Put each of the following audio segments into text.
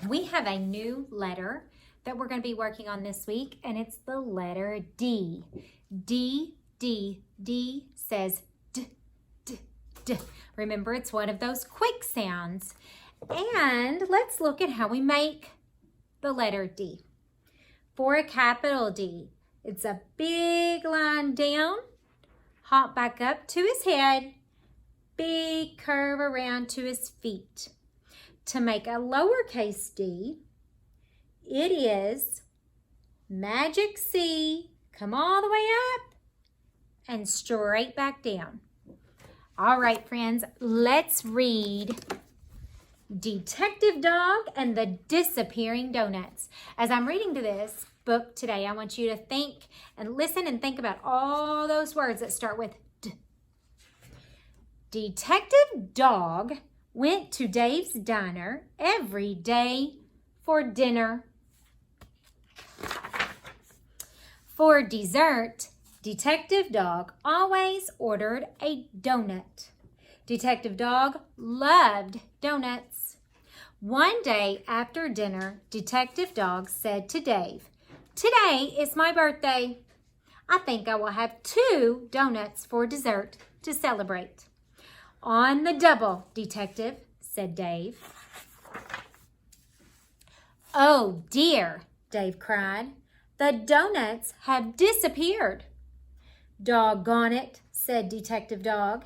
We have a new letter that we're going to be working on this week, and it's the letter D. D, D, D says D, D, D. Remember, it's one of those quick sounds. And let's look at how we make the letter D. For a capital D, it's a big line down, hop back up to his head, big curve around to his feet. To make a lowercase d, it is magic C, come all the way up and straight back down. All right, friends, let's read Detective Dog and the Disappearing Donuts. As I'm reading to this book today, I want you to think and listen and think about all those words that start with D. Detective Dog went to Dave's diner every day for dinner. For dessert, Detective Dog always ordered a donut. Detective Dog loved donuts. One day after dinner, Detective Dog said to Dave, "Today is my birthday. I think I will have 2 donuts for dessert to celebrate." "On the double, Detective," said Dave. "Oh dear," Dave cried. "The donuts have disappeared." "Doggone it," said Detective Dog.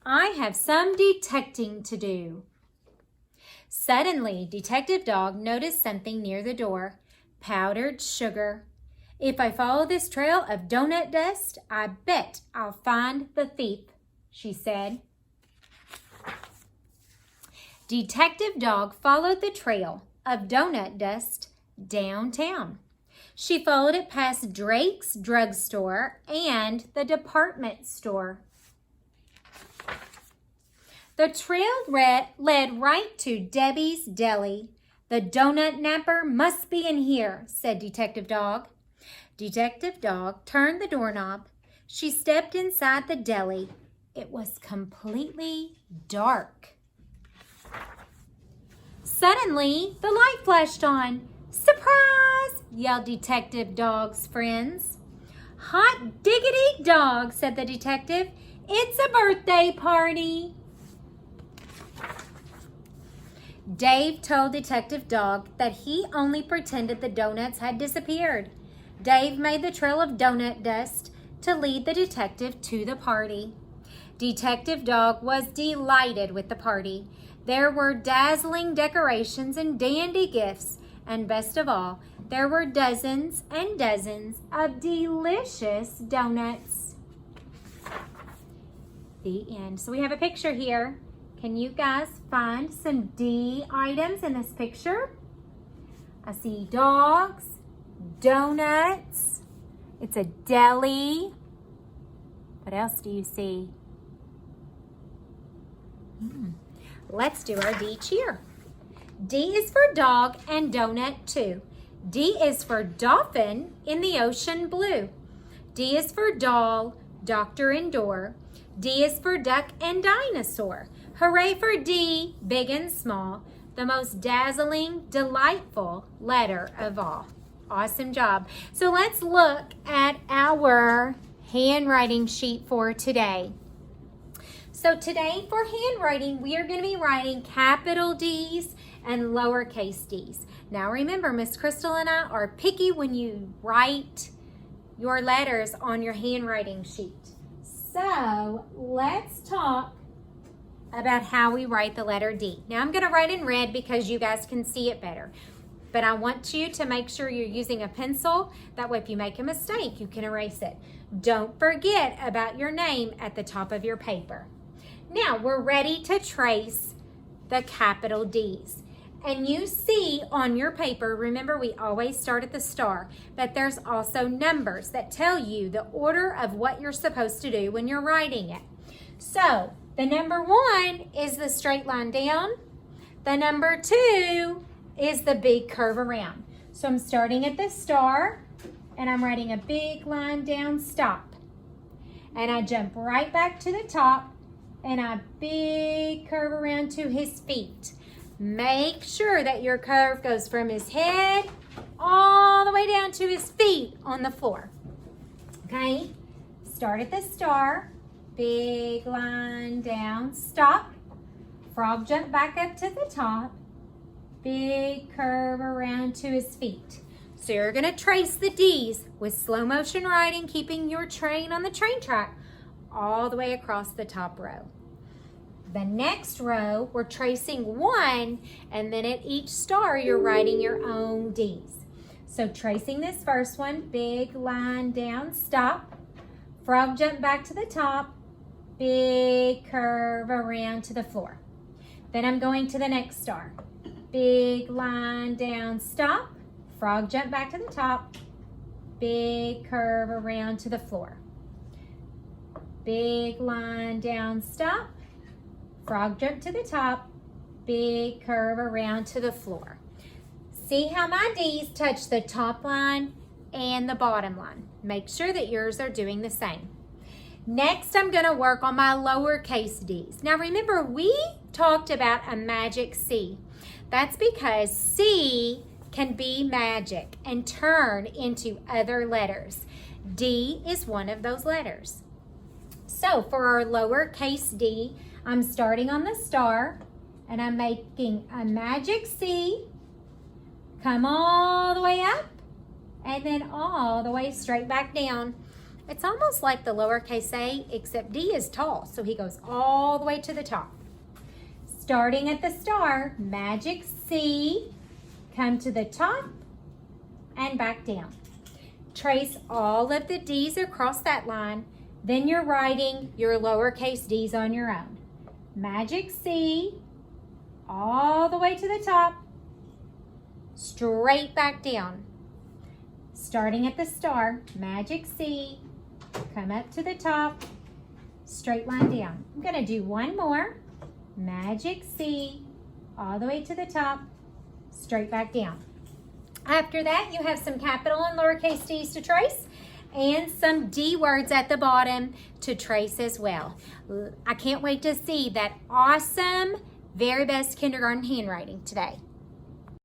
"I have some detecting to do." Suddenly, Detective Dog noticed something near the door. Powdered sugar. "If I follow this trail of donut dust, I bet I'll find the thief," she said. Detective Dog followed the trail of donut dust downtown. She followed it past Drake's drugstore and the department store. The trail led right to Debbie's Deli. "The donut napper must be in here," said Detective Dog. Detective Dog turned the doorknob. She stepped inside the deli. It was completely dark. Suddenly, the light flashed on. "Surprise!" yelled Detective Dog's friends. "Hot diggity dog," said the detective. "It's a birthday party." Dave told Detective Dog that he only pretended the donuts had disappeared. Dave made the trail of donut dust to lead the detective to the party. Detective Dog was delighted with the party. There were dazzling decorations and dandy gifts, and best of all, there were dozens and dozens of delicious donuts. The end. So we have a picture here. Can you guys find some D items in this picture? I see dogs, donuts, it's a deli. What else do you see? Let's do our D cheer. D is for dog and donut too. D is for dolphin in the ocean blue. D is for doll, doctor and door. D is for duck and dinosaur. Hooray for D, big and small, the most dazzling, delightful letter of all. Awesome job. So let's look at our handwriting sheet for today. So today for handwriting, we are going to be writing capital D's and lowercase d's. Now remember, Miss Crystal and I are picky when you write your letters on your handwriting sheet. So let's talk about how we write the letter D. Now I'm going to write in red because you guys can see it better. But I want you to make sure you're using a pencil. That way if you make a mistake, you can erase it. Don't forget about your name at the top of your paper. Now we're ready to trace the capital D's. And you see on your paper, remember we always start at the star, but there's also numbers that tell you the order of what you're supposed to do when you're writing it. So the number 1 is the straight line down. The number 2 is the big curve around. So I'm starting at the star and I'm writing a big line down, stop. And I jump right back to the top and I big curve around to his feet. Make sure that your curve goes from his head all the way down to his feet on the floor. Okay, start at the star, big line down, stop, frog jump back up to the top, big curve around to his feet. So you're going to trace the D's with slow motion writing, keeping your train on the train track all the way across the top row. The next row, we're tracing one, and then at each star, you're writing your own D's. So tracing this first one, big line down, stop, frog jump back to the top, big curve around to the floor. Then I'm going to the next star. Big line down, stop, frog jump back to the top, big curve around to the floor. Big line down, stop, frog jump to the top, big curve around to the floor. See how my D's touch the top line and the bottom line. Make sure that yours are doing the same. Next, I'm going to work on my lowercase D's. Now remember, we talked about a magic C. That's because C can be magic and turn into other letters. D is one of those letters. So for our lowercase D, I'm starting on the star and I'm making a magic C, come all the way up, and then all the way straight back down. It's almost like the lowercase a, except D is tall, so he goes all the way to the top. Starting at the star, magic C, come to the top and back down. Trace all of the D's across that line, then you're writing your lowercase D's on your own. Magic C, all the way to the top, straight back down. Starting at the star, magic C, come up to the top, straight line down. I'm going to do one more. Magic C, all the way to the top, straight back down. After that, you have some capital and lowercase D's to trace and some D words at the bottom to trace as well. I can't wait to see that awesome Very Best Kindergarten handwriting today.